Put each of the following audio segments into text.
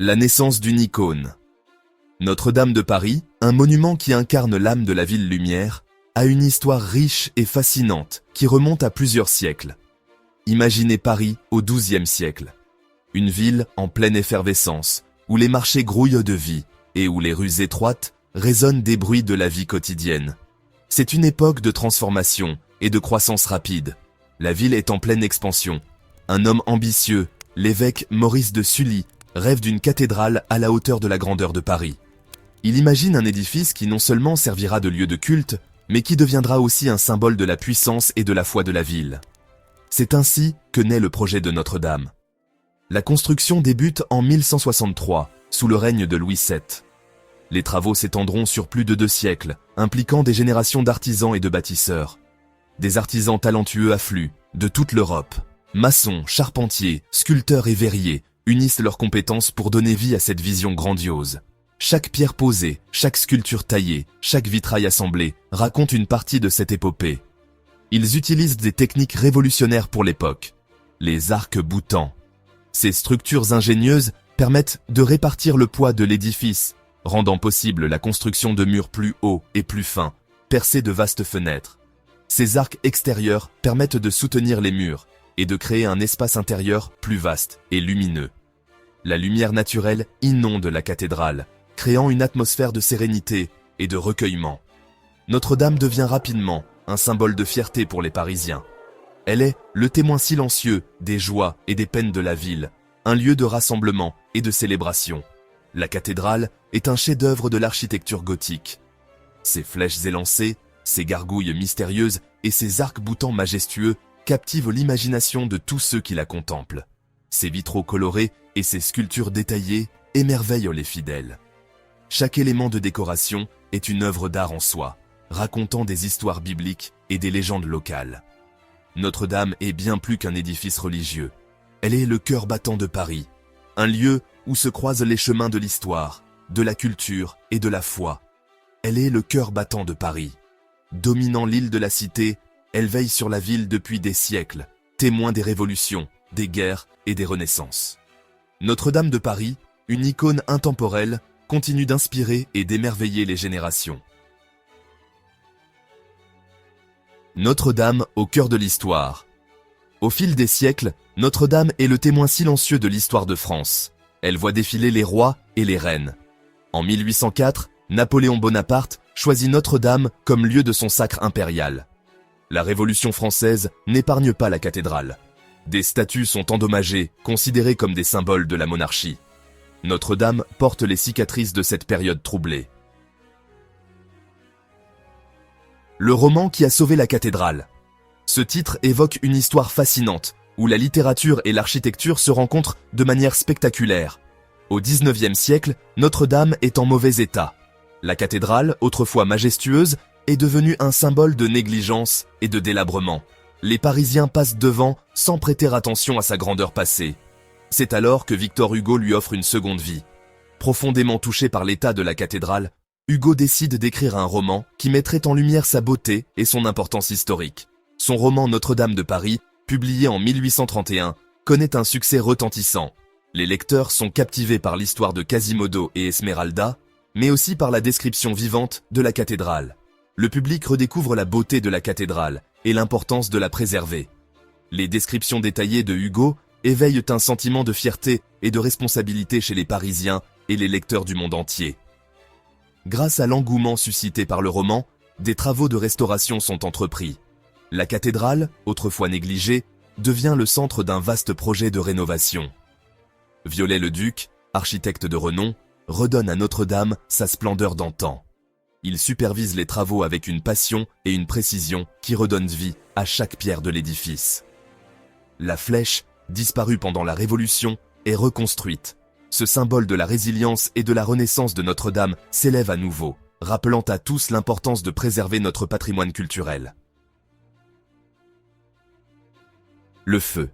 La naissance d'une icône. Notre-Dame de Paris, un monument qui incarne l'âme de la ville lumière, a une histoire riche et fascinante qui remonte à plusieurs siècles. Imaginez Paris au XIIe siècle. Une ville en pleine effervescence, où les marchés grouillent de vie et où les rues étroites résonnent des bruits de la vie quotidienne. C'est une époque de transformation et de croissance rapide. La ville est en pleine expansion. Un homme ambitieux, l'évêque Maurice de Sully, rêve d'une cathédrale à la hauteur de la grandeur de Paris. Il imagine un édifice qui non seulement servira de lieu de culte, mais qui deviendra aussi un symbole de la puissance et de la foi de la ville. C'est ainsi que naît le projet de Notre-Dame. La construction débute en 1163, sous le règne de Louis VII. Les travaux s'étendront sur plus de 2 siècles, impliquant des générations d'artisans et de bâtisseurs. Des artisans talentueux affluent de toute l'Europe. Maçons, charpentiers, sculpteurs et verriers unissent leurs compétences pour donner vie à cette vision grandiose. Chaque pierre posée, chaque sculpture taillée, chaque vitrail assemblé raconte une partie de cette épopée. Ils utilisent des techniques révolutionnaires pour l'époque. Les arcs-boutants. Ces structures ingénieuses permettent de répartir le poids de l'édifice, rendant possible la construction de murs plus hauts et plus fins, percés de vastes fenêtres. Ces arcs extérieurs permettent de soutenir les murs et de créer un espace intérieur plus vaste et lumineux. La lumière naturelle inonde la cathédrale, créant une atmosphère de sérénité et de recueillement. Notre-Dame devient rapidement un symbole de fierté pour les Parisiens. Elle est le témoin silencieux des joies et des peines de la ville, un lieu de rassemblement et de célébration. La cathédrale est un chef-d'œuvre de l'architecture gothique. Ses flèches élancées, ses gargouilles mystérieuses et ses arcs-boutants majestueux captivent l'imagination de tous ceux qui la contemplent. Ses vitraux colorés et ses sculptures détaillées émerveillent les fidèles. Chaque élément de décoration est une œuvre d'art en soi, racontant des histoires bibliques et des légendes locales. Notre-Dame est bien plus qu'un édifice religieux. Elle est le cœur battant de Paris, un lieu où se croisent les chemins de l'histoire, de la culture et de la foi. Elle est le cœur battant de Paris. Dominant l'île de la Cité, elle veille sur la ville depuis des siècles, témoin des révolutions, des guerres et des renaissances. Notre-Dame de Paris, une icône intemporelle, continue d'inspirer et d'émerveiller les générations. Notre-Dame au cœur de l'histoire. Au fil des siècles, Notre-Dame est le témoin silencieux de l'histoire de France. Elle voit défiler les rois et les reines. En 1804, Napoléon Bonaparte choisit Notre-Dame comme lieu de son sacre impérial. La Révolution française n'épargne pas la cathédrale. Des statues sont endommagées, considérées comme des symboles de la monarchie. Notre-Dame porte les cicatrices de cette période troublée. Le roman qui a sauvé la cathédrale. Ce titre évoque une histoire fascinante, où la littérature et l'architecture se rencontrent de manière spectaculaire. Au XIXe siècle, Notre-Dame est en mauvais état. La cathédrale, autrefois majestueuse, est devenue un symbole de négligence et de délabrement. Les Parisiens passent devant sans prêter attention à sa grandeur passée. C'est alors que Victor Hugo lui offre une seconde vie. Profondément touché par l'état de la cathédrale, Hugo décide d'écrire un roman qui mettrait en lumière sa beauté et son importance historique. Son roman Notre-Dame de Paris, publié en 1831, connaît un succès retentissant. Les lecteurs sont captivés par l'histoire de Quasimodo et Esmeralda, mais aussi par la description vivante de la cathédrale. Le public redécouvre la beauté de la cathédrale et l'importance de la préserver. Les descriptions détaillées de Hugo éveillent un sentiment de fierté et de responsabilité chez les Parisiens et les lecteurs du monde entier. Grâce à l'engouement suscité par le roman, des travaux de restauration sont entrepris. La cathédrale, autrefois négligée, devient le centre d'un vaste projet de rénovation. Viollet-le-Duc, architecte de renom, redonne à Notre-Dame sa splendeur d'antan. Il supervise les travaux avec une passion et une précision qui redonnent vie à chaque pierre de l'édifice. La flèche, disparue pendant la Révolution, est reconstruite. Ce symbole de la résilience et de la renaissance de Notre-Dame s'élève à nouveau, rappelant à tous l'importance de préserver notre patrimoine culturel. Le feu.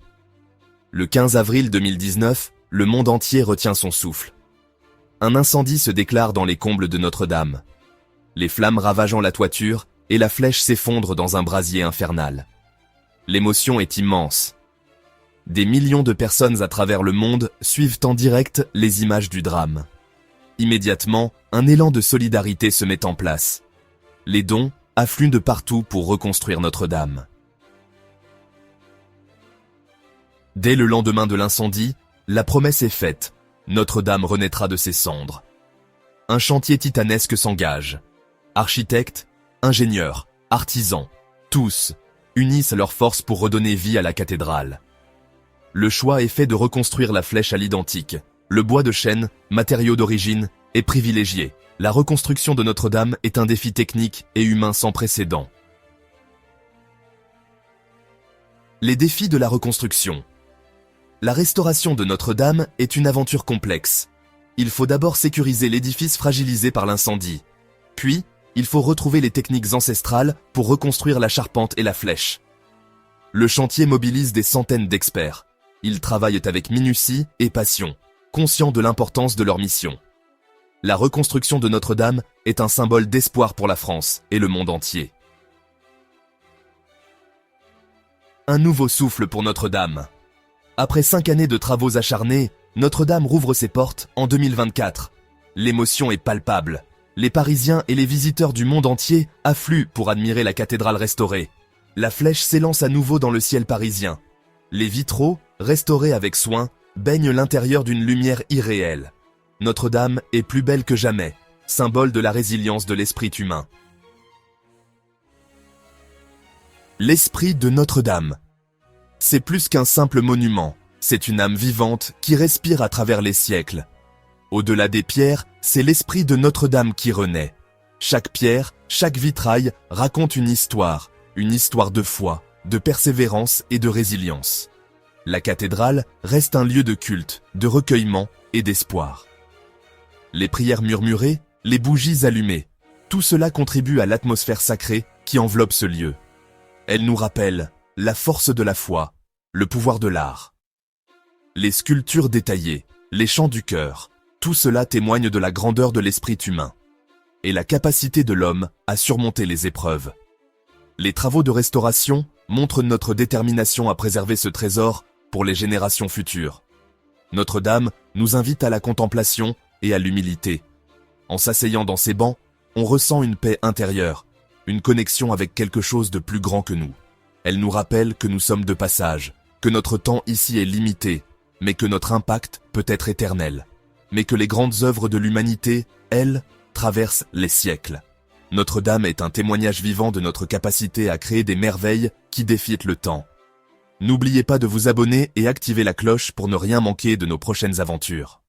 Le 15 avril 2019, le monde entier retient son souffle. Un incendie se déclare dans les combles de Notre-Dame. Les flammes ravageant la toiture et la flèche s'effondre dans un brasier infernal. L'émotion est immense. Des millions de personnes à travers le monde suivent en direct les images du drame. Immédiatement, un élan de solidarité se met en place. Les dons affluent de partout pour reconstruire Notre-Dame. Dès le lendemain de l'incendie, la promesse est faite. Notre-Dame renaîtra de ses cendres. Un chantier titanesque s'engage. Architectes, ingénieurs, artisans, tous unissent leurs forces pour redonner vie à la cathédrale. Le choix est fait de reconstruire la flèche à l'identique. Le bois de chêne, matériau d'origine, est privilégié. La reconstruction de Notre-Dame est un défi technique et humain sans précédent. Les défis de la reconstruction. La restauration de Notre-Dame est une aventure complexe. Il faut d'abord sécuriser l'édifice fragilisé par l'incendie. Puis, il faut retrouver les techniques ancestrales pour reconstruire la charpente et la flèche. Le chantier mobilise des centaines d'experts. Ils travaillent avec minutie et passion, conscients de l'importance de leur mission. La reconstruction de Notre-Dame est un symbole d'espoir pour la France et le monde entier. Un nouveau souffle pour Notre-Dame. Après 5 années de travaux acharnés, Notre-Dame rouvre ses portes en 2024. L'émotion est palpable. Les Parisiens et les visiteurs du monde entier affluent pour admirer la cathédrale restaurée. La flèche s'élance à nouveau dans le ciel parisien. Les vitraux, restaurés avec soin, baignent l'intérieur d'une lumière irréelle. Notre-Dame est plus belle que jamais, symbole de la résilience de l'esprit humain. L'esprit de Notre-Dame. C'est plus qu'un simple monument, c'est une âme vivante qui respire à travers les siècles. Au-delà des pierres, c'est l'esprit de Notre-Dame qui renaît. Chaque pierre, chaque vitrail raconte une histoire de foi, de persévérance et de résilience. La cathédrale reste un lieu de culte, de recueillement et d'espoir. Les prières murmurées, les bougies allumées, tout cela contribue à l'atmosphère sacrée qui enveloppe ce lieu. Elle nous rappelle la force de la foi, le pouvoir de l'art. Les sculptures détaillées, les chants du cœur, tout cela témoigne de la grandeur de l'esprit humain et la capacité de l'homme à surmonter les épreuves. Les travaux de restauration montrent notre détermination à préserver ce trésor pour les générations futures. Notre-Dame nous invite à la contemplation et à l'humilité. En s'asseyant dans ces bancs, on ressent une paix intérieure, une connexion avec quelque chose de plus grand que nous. Elle nous rappelle que nous sommes de passage, que notre temps ici est limité, mais que notre impact peut être éternel. Mais que les grandes œuvres de l'humanité, elles, traversent les siècles. Notre-Dame est un témoignage vivant de notre capacité à créer des merveilles qui défient le temps. N'oubliez pas de vous abonner et activer la cloche pour ne rien manquer de nos prochaines aventures.